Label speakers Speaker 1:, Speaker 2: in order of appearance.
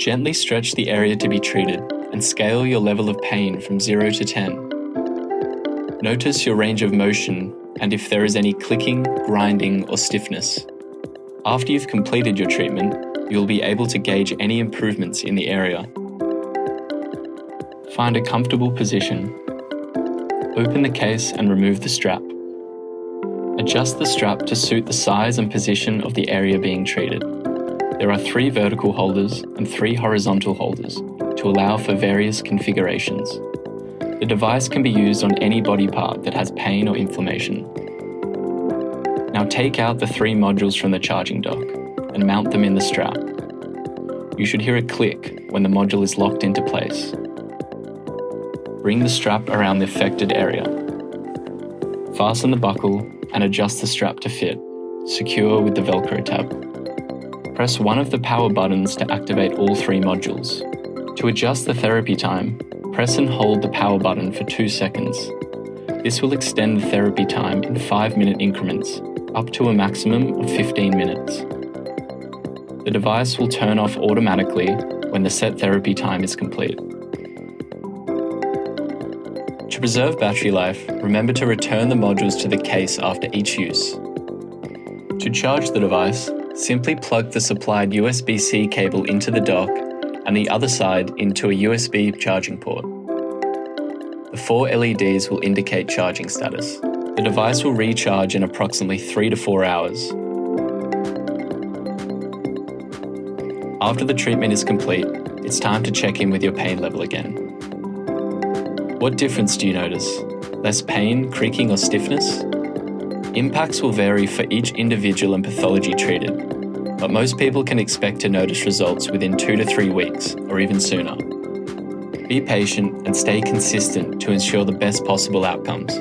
Speaker 1: Gently stretch the area to be treated and scale your level of pain from 0 to 10. Notice your range of motion and if there is any clicking, grinding, or stiffness. After you've completed your treatment, you'll be able to gauge any improvements in the area. Find a comfortable position. Open the case and remove the strap. Adjust the strap to suit the size and position of the area being treated. There are 3 vertical holders and 3 horizontal holders to allow for various configurations. The device can be used on any body part that has pain or inflammation. Now take out the 3 modules from the charging dock and mount them in the strap. You should hear a click when the module is locked into place. Bring the strap around the affected area. Fasten the buckle and adjust the strap to fit, secure with the Velcro tab. Press one of the power buttons to activate all 3 modules. To adjust the therapy time, press and hold the power button for 2 seconds. This will extend the therapy time in 5-minute increments, up to a maximum of 15 minutes. The device will turn off automatically when the set therapy time is complete. To preserve battery life, remember to return the modules to the case after each use. To charge the device, simply plug the supplied USB-C cable into the dock and the other side into a USB charging port. The 4 LEDs will indicate charging status. The device will recharge in approximately 3 to 4 hours. After the treatment is complete, it's time to check in with your pain level again. What difference do you notice? Less pain, creaking, or stiffness? Impacts will vary for each individual and pathology treated, but most people can expect to notice results within 2 to 3 weeks, or even sooner. Be patient and stay consistent to ensure the best possible outcomes.